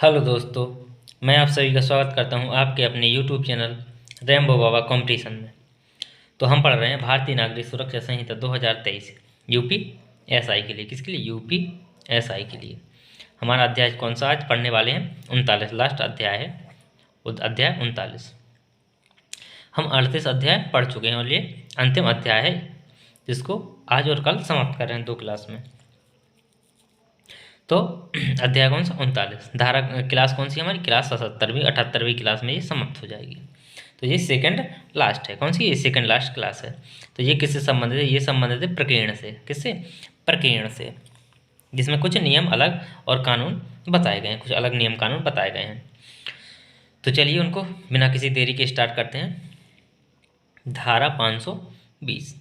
Hello दोस्तों, मैं आप सभी का स्वागत करता हूं आपके अपने यूट्यूब चैनल रेम्बो बाबा कंपटीशन में। तो हम पढ़ रहे हैं भारतीय नागरिक सुरक्षा संहिता 2023 यूपी एसआई के लिए। किसके लिए? यूपी एसआई के लिए। हमारा अध्याय कौन सा आज पढ़ने वाले हैं? 39, लास्ट अध्याय है, अध्याय 39। हम 38 अध्याय पढ़ चुके हैं और ये अंतिम अध्याय है जिसको आज और कल समाप्त कर रहे हैं 2 क्लास में। तो अध्याय कौन सा? 39। धारा क्लास कौन सी हमारी? क्लास 77वीं 78वीं क्लास में ये समाप्त हो जाएगी। तो ये सेकंड लास्ट है। कौन सी? ये सेकंड लास्ट क्लास है। तो ये किससे संबंधित है? ये संबंधित है प्रकीर्ण से। किससे? प्रकीर्ण से, जिसमें कुछ नियम अलग और कानून बताए गए हैं, कुछ अलग नियम कानून बताए गए हैं। तो चलिए उनको बिना किसी देरी के स्टार्ट करते हैं। धारा 520।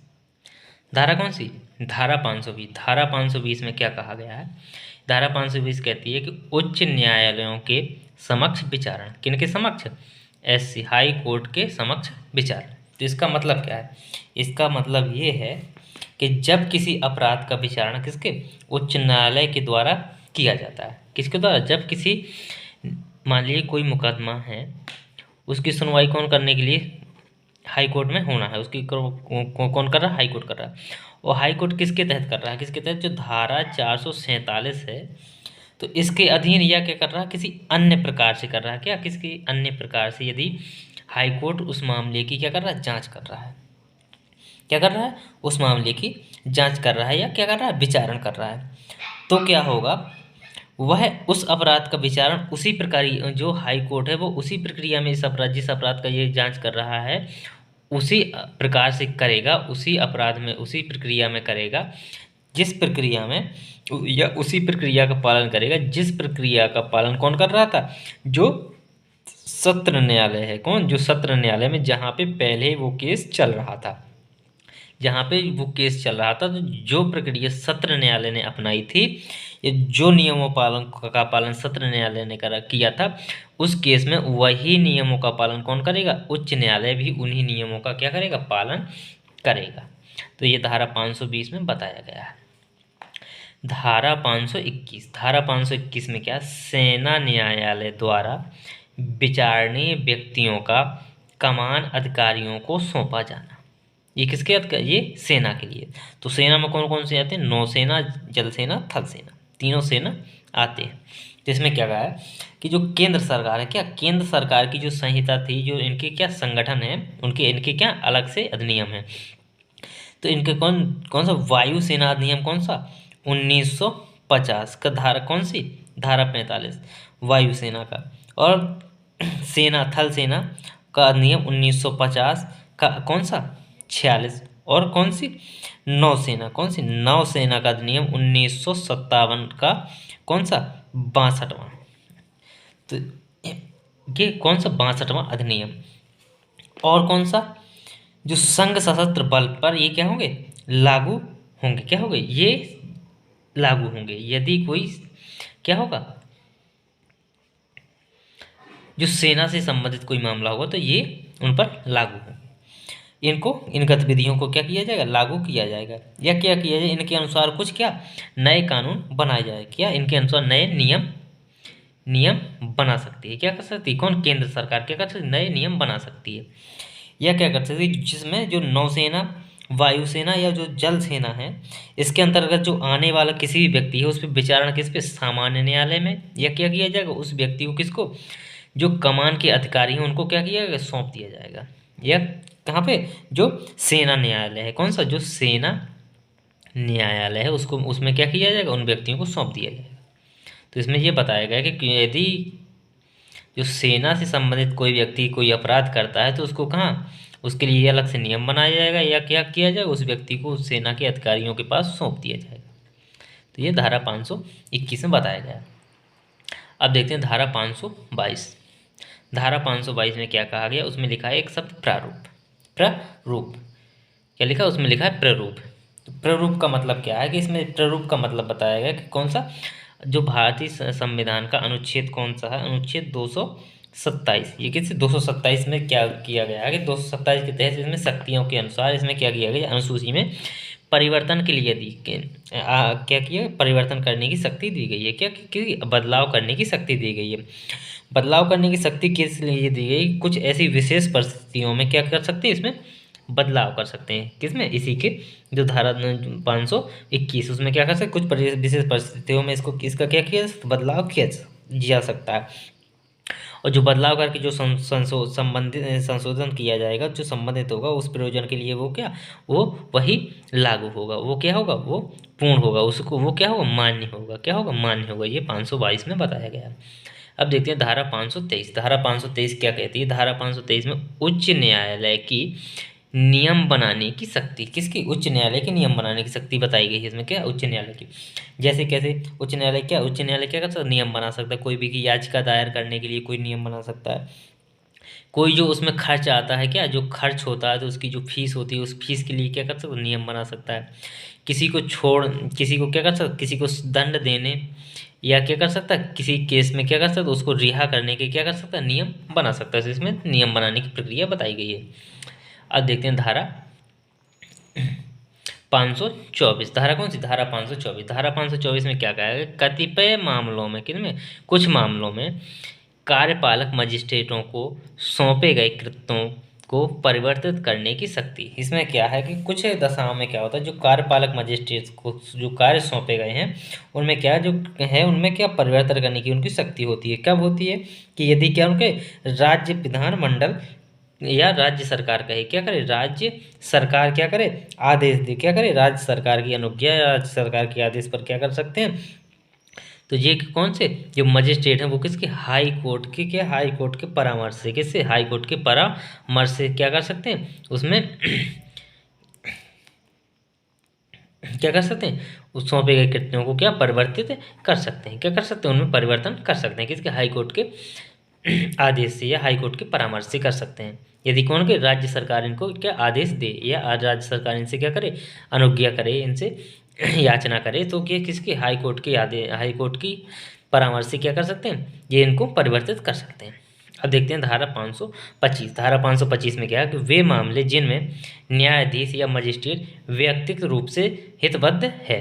धारा कौन सी? धारा 520। धारा 520 में क्या कहा गया है? धारा 520 कहती है कि उच्च न्यायालयों के समक्ष विचारण। किनके समक्ष? एससी हाई कोर्ट के समक्ष विचारण। तो इसका मतलब क्या है? इसका मतलब ये है कि जब किसी अपराध का विचारण किसके? उच्च न्यायालय के द्वारा किया जाता है। किसके द्वारा? जब किसी, मान लीजिए कोई मुकदमा है, उसकी सुनवाई कौन करने के लिए? हाई कोर्ट में होना है। उसकी कौन कर रहा है? हाई कोर्ट कर रहा है। और हाई कोर्ट किसके तहत कर रहा है? किसके तहत? जो धारा 447 है, तो इसके अधीन या क्या कर रहा है? किसी अन्य प्रकार से कर रहा है। क्या? किसी अन्य प्रकार से यदि हाई कोर्ट उस मामले की क्या कर रहा है? जांच कर रहा है। क्या कर रहा है? उस मामले की जांच कर रहा है या क्या कर रहा है? विचारण कर रहा है। तो क्या होगा? वह उस अपराध का विचारण उसी प्रकार, जो हाई कोर्ट है वो उसी प्रक्रिया में इस अपराध, जिस अपराध का ये जांच कर रहा है, उसी प्रकार से करेगा, उसी अपराध में उसी प्रक्रिया में करेगा जिस प्रक्रिया में, या उसी प्रक्रिया का पालन करेगा जिस प्रक्रिया का पालन कौन कर रहा था? जो सत्र न्यायालय है। कौन? जो सत्र न्यायालय में, जहाँ पे पहले वो केस चल रहा था, जहाँ पे वो केस चल रहा था, तो जो प्रक्रिया सत्र न्यायालय ने अपनाई थी, या जो नियमों का पालन सत्र न्यायालय ने किया था, उस केस में वही नियमों का पालन कौन करेगा? उच्च न्यायालय भी उन्हीं नियमों का क्या करेगा? पालन करेगा। तो ये धारा 520 में बताया गया है। धारा 521। धारा 521 में क्या? सेना न्यायालय द्वारा विचारणीय व्यक्तियों का कमान अधिकारियों को सौंपा जाना। ये किसके अधिकार? ये सेना के लिए। तो सेना में कौन कौन से आते हैं? नौसेना, जल सेना, थल सेना, तीनों सेना आते हैं। तो इसमें क्या कहा है कि जो केंद्र सरकार है, क्या केंद्र सरकार की जो संहिता थी, जो इनके क्या संगठन है, उनके इनके क्या अलग से अधिनियम है। तो इनके कौन कौन सा? वायुसेना अधिनियम कौन सा? 1950 का। धारा कौन सी? धारा 45 वायुसेना का। और सेना, थल सेना का अधिनियम 1950 का कौन सा? 46। और कौन सी? नौसेना। कौन सी? नौसेना का अधिनियम 1957 का कौन सा? 62वां। तो ये कौन सा? 62वां अधिनियम। और कौन सा? जो संघ सशस्त्र बल पर ये क्या होंगे? लागू होंगे। क्या होंगे? ये लागू होंगे यदि कोई क्या होगा? जो सेना से संबंधित कोई मामला होगा तो ये उन पर लागू होगा। इनको, इन गतिविधियों को क्या किया जाएगा? लागू किया जाएगा। या क्या किया जाए? इनके अनुसार कुछ क्या नए कानून बनाए जाए। क्या? इनके अनुसार नए नियम बना सकती है। क्या कर सकती है? कौन? केंद्र सरकार क्या कर सकती है? नए नियम बना सकती है। या क्या कर सकती है? जिसमें जो नौसेना, वायुसेना या जो जल सेना है, इसके अंतर्गत जो आने वाला किसी भी व्यक्ति है, उस पर विचारण किस पे? सामान्य न्यायालय में। या क्या किया जाएगा? उस व्यक्ति को, किसको? जो कमान के अधिकारी हैं उनको क्या किया जाएगा? सौंप दिया जाएगा। या कहाँ पे? जो सेना न्यायालय है। कौन सा? जो सेना न्यायालय है, उसको, उसमें क्या किया जाएगा? उन व्यक्तियों को सौंप दिया जाएगा। तो इसमें यह बताया गया है कि यदि जो सेना से संबंधित कोई व्यक्ति कोई अपराध करता है तो उसको कहाँ, उसके लिए अलग से नियम बनाया जाएगा। या क्या किया जाएगा? उस व्यक्ति को सेना के अधिकारियों के पास सौंप दिया जाएगा। तो ये धारा 521 में बताया गया है। अब देखते हैं धारा 522। धारा 522 में क्या कहा गया? उसमें लिखा है एक शब्द प्रारूप। प्रारूप क्या लिखा? उसमें लिखा है प्रारूप। तो प्रारूप का मतलब क्या है? कि इसमें प्रारूप का मतलब बताया गया कि कौन सा? जो भारतीय संविधान का अनुच्छेद कौन सा है? अनुच्छेद 227। ये किस 227 में क्या किया गया है कि 227 के तहत इसमें शक्तियों के अनुसार इसमें क्या किया गया? अनुसूची में परिवर्तन के लिए क्या किया, परिवर्तन करने की शक्ति दी गई है। क्या कि बदलाव करने की शक्ति दी गई है। बदलाव करने की शक्ति किस लिए दी गई, कुछ ऐसी विशेष परिस्थितियों में क्या कर सकते हैं, इसमें बदलाव कर सकते हैं। किसमें, इसी के जो धारा 521 उसमें क्या कर सकते, कुछ विशेष परिस्थितियों में इसका क्या किया, बदलाव किया जा सकता है। और जो बदलाव करके जो संबंधित संशोधन किया जाएगा, जो संबंधित होगा उस प्रयोजन के लिए वो क्या, वो वही लागू होगा, वो क्या होगा, वो पूर्ण होगा, उसको वो क्या होगा, मान्य होगा। क्या होगा, मान्य होगा। ये 522 में बताया गया है। अब देखते हैं धारा 523। धारा 523 क्या कहती है, धारा 523 में उच्च न्यायालय की नियम बनाने की शक्ति, किसकी, उच्च न्यायालय की नियम बनाने की शक्ति बताई गई है इसमें। क्या, उच्च न्यायालय की। जैसे कैसे, उच्च न्यायालय क्या, उच्च न्यायालय क्या कर सकता है, नियम बना सकता है। कोई भी की याचिका दायर करने के लिए कोई नियम बना सकता है। कोई जो उसमें खर्च आता है, क्या जो खर्च होता है तो उसकी जो फीस होती है, उस फीस के लिए क्या कर सकता है, नियम बना सकता है। किसी को क्या कर सकता, किसी को दंड देने या क्या कर सकता है, किसी केस में क्या कर सकता है, उसको रिहा करने के क्या कर सकता है, नियम बना सकता है। तो इसमें नियम बनाने की प्रक्रिया बताई गई है। अब देखते हैं धारा 524। धारा कौन सी, धारा 524। धारा 524 में क्या कहा है, कतिपय मामलों में, किनमें, कुछ मामलों में कार्यपालक मजिस्ट्रेटों को सौंपे गए कृत्यों को परिवर्तित करने की शक्ति। इसमें क्या है कि कुछ दशाओं में क्या होता है, जो कार्यपालक मजिस्ट्रेट को जो कार्य सौंपे गए हैं उनमें क्या जो है, उनमें क्या परिवर्तन करने की उनकी शक्ति होती है। कब होती है कि यदि क्या उनके राज्य विधानमंडल या राज्य सरकार कहे, क्या करे, राज्य सरकार क्या करे, आदेश दे, क्या करे, राज्य सरकार की अनुज्ञा या राज्य सरकार के आदेश पर क्या कर सकते हैं। तो ये कौन से जो मजिस्ट्रेट हैं वो किसके, हाई कोर्ट के, क्या हाई कोर्ट के परामर्श से, किससे, हाई कोर्ट के परामर्श से क्या कर सकते हैं, उसमें क्या कर सकते हैं, उस सौंपे गए कृत्यों को क्या परिवर्तित कर सकते हैं, क्या कर सकते हैं, उनमें परिवर्तन कर सकते हैं। किसके, हाई कोर्ट के आदेश से या हाई कोर्ट के परामर्श से कर सकते हैं। यदि कौन के, राज्य सरकार इनको क्या आदेश दे या राज्य सरकार इनसे क्या करे, अनुज्ञा करे, इनसे याचना करे, तो क्या किसके, हाई कोर्ट के हाई कोर्ट की परामर्श से क्या कर सकते हैं, ये इनको परिवर्तित कर सकते हैं। अब देखते हैं धारा 525। धारा 525 में क्या है कि वे मामले जिनमें न्यायाधीश या मजिस्ट्रेट व्यक्तिगत रूप से हितबद्ध है।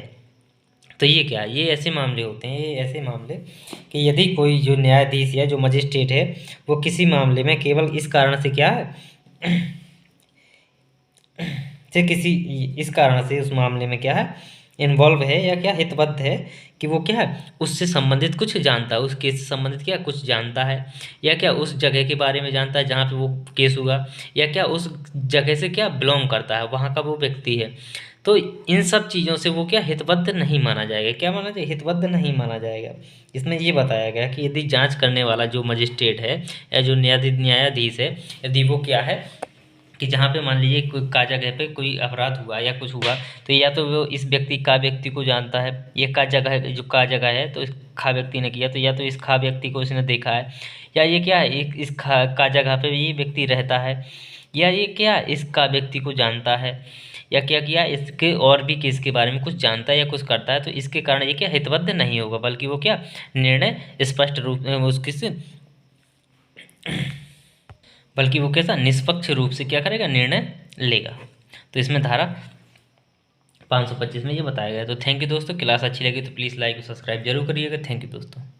तो ये क्या, ये ऐसे मामले होते हैं, ये ऐसे मामले कि यदि कोई जो न्यायाधीश या जो मजिस्ट्रेट है वो किसी मामले में केवल इस कारण से क्या है से किसी इस कारण से उस मामले में क्या है, इन्वॉल्व है या क्या हितबद्ध है, कि वो क्या है, उससे संबंधित कुछ जानता है, उस केस से संबंधित क्या कुछ जानता है, या क्या उस जगह के बारे में जानता है जहाँ पे वो केस हुआ, या क्या उस जगह से क्या बिलोंग करता है, वहाँ का वो व्यक्ति है। तो इन सब चीज़ों से वो क्या हितबद्ध नहीं माना जाएगा। क्या माना जाएगा, हितबद्ध नहीं माना जाएगा। इसमें ये बताया गया कि यदि जांच करने वाला जो मजिस्ट्रेट है या जो न्यायाधीश है, यदि वो क्या है कि जहाँ पे मान लीजिए कोई का जगह पे कोई अपराध हुआ या कुछ हुआ, तो या तो वो इस व्यक्ति को जानता है, ये का जगह है, जो का जगह है तो इस खा व्यक्ति ने किया, तो या तो इस खा व्यक्ति को इसने देखा है, या ये क्या है, एक इस का जगह पे ये व्यक्ति रहता है, या ये क्या इस का व्यक्ति को जानता है, या क्या किया इसके और भी केस के बारे में कुछ जानता है या कुछ करता है, तो इसके कारण ये क्या हितबद्ध नहीं होगा, बल्कि वो क्या निर्णय स्पष्ट रूप में उसकी बल्कि वो कैसा निष्पक्ष रूप से क्या करेगा, निर्णय लेगा। तो इसमें धारा 525 में ये बताया गया। तो थैंक यू दोस्तों, क्लास अच्छी लगी तो प्लीज़ लाइक और सब्सक्राइब जरूर करिएगा। थैंक यू दोस्तों।